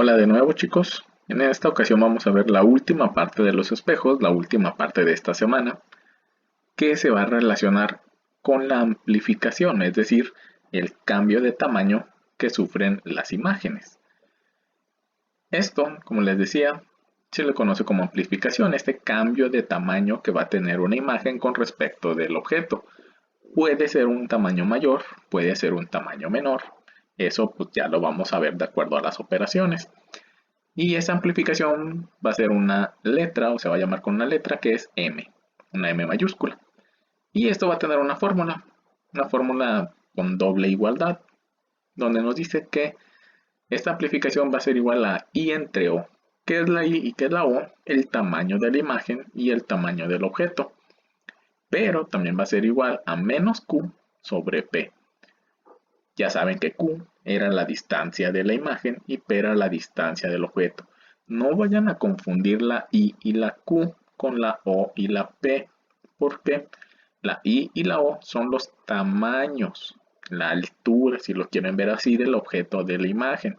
Hola de nuevo chicos, en esta ocasión vamos a ver la última parte de los espejos, la última parte de esta semana, que se va a relacionar con la amplificación, es decir, el cambio de tamaño que sufren las imágenes. Esto, como les decía, se le conoce como amplificación, este cambio de tamaño que va a tener una imagen con respecto del objeto. Puede ser un tamaño mayor, puede ser un tamaño menor, eso pues ya lo vamos a ver de acuerdo a las operaciones. Y esa amplificación va a ser una letra, o se va a llamar con una letra que es M, una M mayúscula. Y esto va a tener una fórmula con doble igualdad, donde nos dice que esta amplificación va a ser igual a I entre O. ¿Qué es la I y qué es la O? El tamaño de la imagen y el tamaño del objeto. Pero también va a ser igual a menos Q sobre P. Ya saben que Q era la distancia de la imagen y P era la distancia del objeto. No vayan a confundir la I y la Q con la O y la P, porque la I y la O son los tamaños, la altura, si lo quieren ver así, del objeto de la imagen.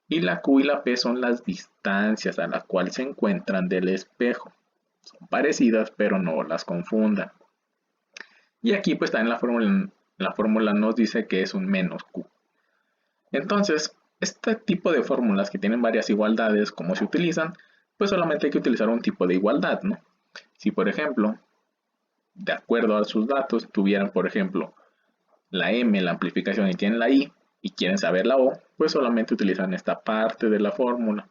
Y la Q y la P son las distancias a las cuales se encuentran del espejo. Son parecidas, pero no las confundan. Y aquí pues también la fórmula nos dice que es un menos Q. Entonces, este tipo de fórmulas que tienen varias igualdades, ¿cómo se utilizan? Pues solamente hay que utilizar un tipo de igualdad, ¿no? Si por ejemplo, de acuerdo a sus datos, tuvieran por ejemplo la M, la amplificación y tienen la I y quieren saber la O, pues solamente utilizan esta parte de la fórmula.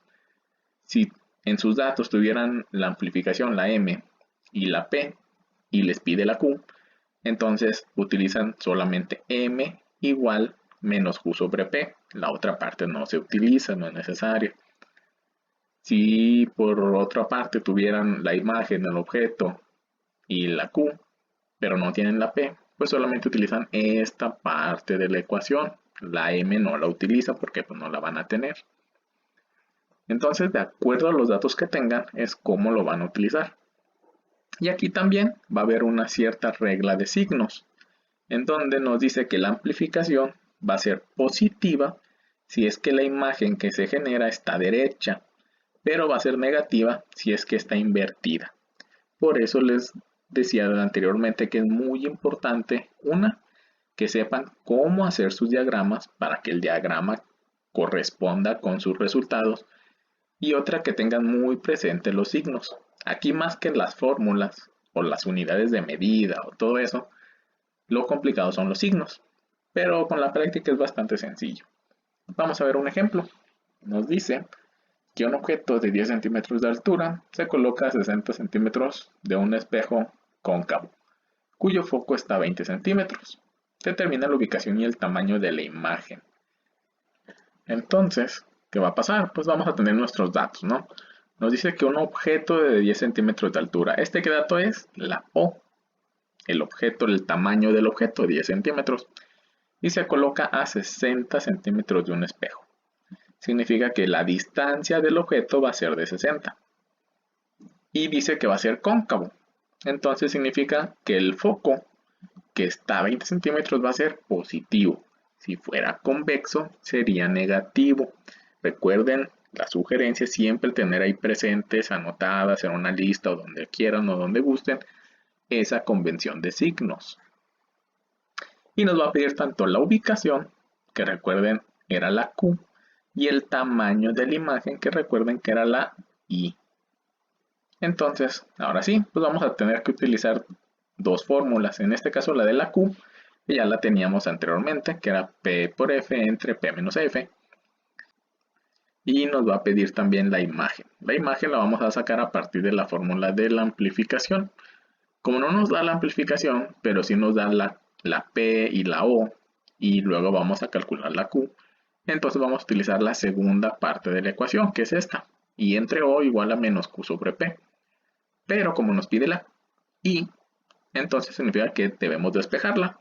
Si en sus datos tuvieran la amplificación, la M y la P y les pide la Q, entonces utilizan solamente M igual menos Q sobre P. La otra parte no se utiliza, no es necesario. Si por otra parte tuvieran la imagen, el objeto y la Q, pero no tienen la P, pues solamente utilizan esta parte de la ecuación. La M no la utiliza porque pues, no la van a tener. Entonces, de acuerdo a los datos que tengan, es cómo lo van a utilizar. Y aquí también va a haber una cierta regla de signos, en donde nos dice que la amplificación va a ser positiva si es que la imagen que se genera está derecha, pero va a ser negativa si es que está invertida. Por eso les decía anteriormente que es muy importante, que sepan cómo hacer sus diagramas para que el diagrama corresponda con sus resultados, y otra que tengan muy presentes los signos. Aquí más que las fórmulas o las unidades de medida o todo eso, lo complicado son los signos, pero con la práctica es bastante sencillo. Vamos a ver un ejemplo. Nos dice que un objeto de 10 centímetros de altura se coloca a 60 centímetros de un espejo cóncavo, cuyo foco está a 20 centímetros. Determina la ubicación y el tamaño de la imagen. Entonces, ¿qué va a pasar? Pues vamos a tener nuestros datos, ¿no? Nos dice que un objeto de 10 centímetros de altura. ¿Qué dato es? La O. El objeto, el tamaño del objeto, 10 centímetros. Y se coloca a 60 centímetros de un espejo. Significa que la distancia del objeto va a ser de 60. Y dice que va a ser cóncavo. Entonces significa que el foco que está a 20 centímetros va a ser positivo. Si fuera convexo, sería negativo. Recuerden la sugerencia siempre tener ahí presentes, anotadas en una lista o donde quieran o donde gusten, esa convención de signos. Y nos va a pedir tanto la ubicación, que recuerden era la Q, y el tamaño de la imagen, que recuerden que era la I. Entonces, ahora sí, pues vamos a tener que utilizar dos fórmulas. En este caso la de la Q, que ya la teníamos anteriormente, que era P por F entre P menos F. Y nos va a pedir también la imagen. La imagen la vamos a sacar a partir de la fórmula de la amplificación. Como no nos da la amplificación, pero sí nos da la P y la O, y luego vamos a calcular la Q, entonces vamos a utilizar la segunda parte de la ecuación, que es esta, I entre O igual a menos Q sobre P. Pero como nos pide la I, entonces significa que debemos despejarla.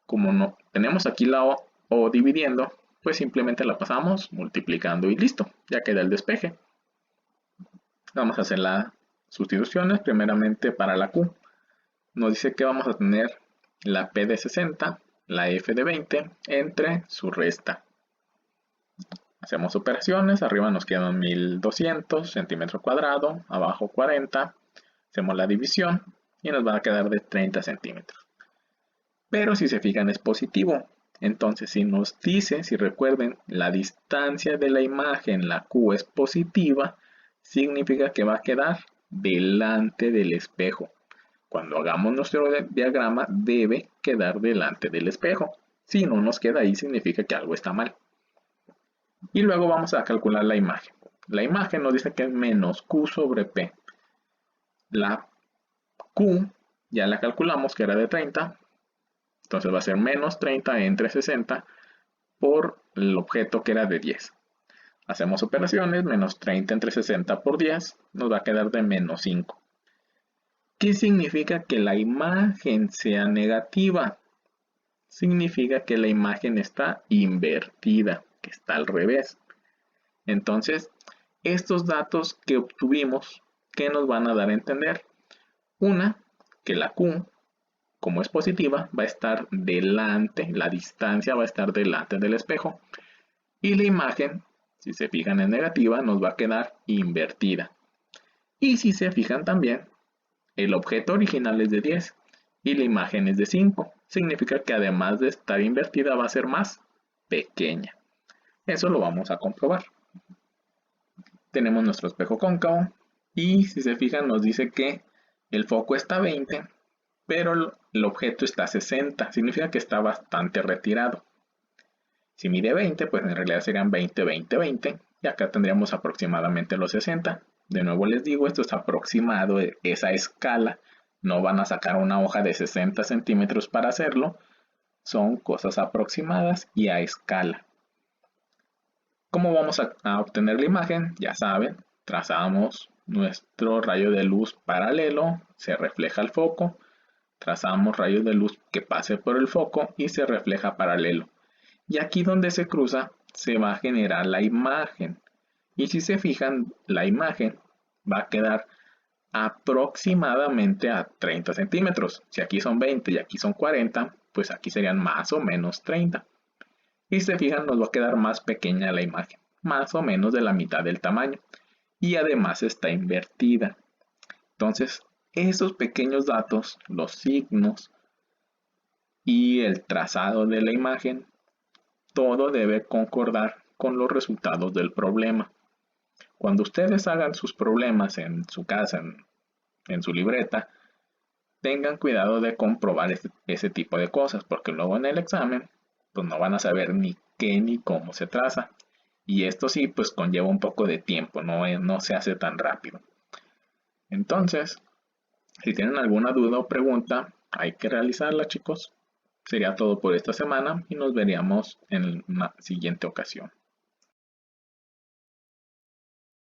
Como no tenemos aquí la O dividiendo, pues simplemente la pasamos multiplicando y listo, ya queda el despeje. Vamos a hacer las sustituciones, primeramente para la Q. Nos dice que vamos a tener la P de 60, la F de 20, entre su resta. Hacemos operaciones, arriba nos quedan 1200 centímetros cuadrados, abajo 40, hacemos la división y nos va a quedar de 30 centímetros. Pero si se fijan es positivo, entonces si nos dice, si recuerden, la distancia de la imagen, la Q es positiva, significa que va a quedar delante del espejo. Cuando hagamos nuestro diagrama debe quedar delante del espejo. Si no nos queda ahí significa que algo está mal. Y luego vamos a calcular la imagen. La imagen nos dice que es menos Q sobre P. La Q ya la calculamos que era de 30. Entonces va a ser menos 30 entre 60 por el objeto que era de 10. Hacemos operaciones, menos 30 entre 60 por 10 nos va a quedar de menos 5. ¿Qué significa que la imagen sea negativa? Significa que la imagen está invertida, que está al revés. Entonces, estos datos que obtuvimos, ¿qué nos van a dar a entender? Una, que la Q, como es positiva, va a estar delante, la distancia va a estar delante del espejo. Y la imagen, si se fijan en negativa, nos va a quedar invertida. Y si se fijan también, el objeto original es de 10 y la imagen es de 5. Significa que además de estar invertida va a ser más pequeña. Eso lo vamos a comprobar. Tenemos nuestro espejo cóncavo y si se fijan nos dice que el foco está a 20, pero el objeto está a 60. Significa que está bastante retirado. Si mide 20, pues en realidad serían 20, 20, 20. Y acá tendríamos aproximadamente los 60. De nuevo les digo, esto es aproximado, esa escala. No van a sacar una hoja de 60 centímetros para hacerlo. Son cosas aproximadas y a escala. ¿Cómo vamos a obtener la imagen? Ya saben, trazamos nuestro rayo de luz paralelo, se refleja el foco. Trazamos rayos de luz que pase por el foco y se refleja paralelo. Y aquí donde se cruza se va a generar la imagen. Y si se fijan, la imagen va a quedar aproximadamente a 30 centímetros. Si aquí son 20 y aquí son 40, pues aquí serían más o menos 30. Y si se fijan, nos va a quedar más pequeña la imagen, más o menos de la mitad del tamaño. Y además está invertida. Entonces, esos pequeños datos, los signos y el trazado de la imagen, todo debe concordar con los resultados del problema. Cuando ustedes hagan sus problemas en su casa, en su libreta, tengan cuidado de comprobar ese tipo de cosas, porque luego en el examen pues no van a saber ni qué ni cómo se traza. Y esto sí, pues conlleva un poco de tiempo, no se hace tan rápido. Entonces, si tienen alguna duda o pregunta, hay que realizarla, chicos. Sería todo por esta semana y nos veríamos en una siguiente ocasión.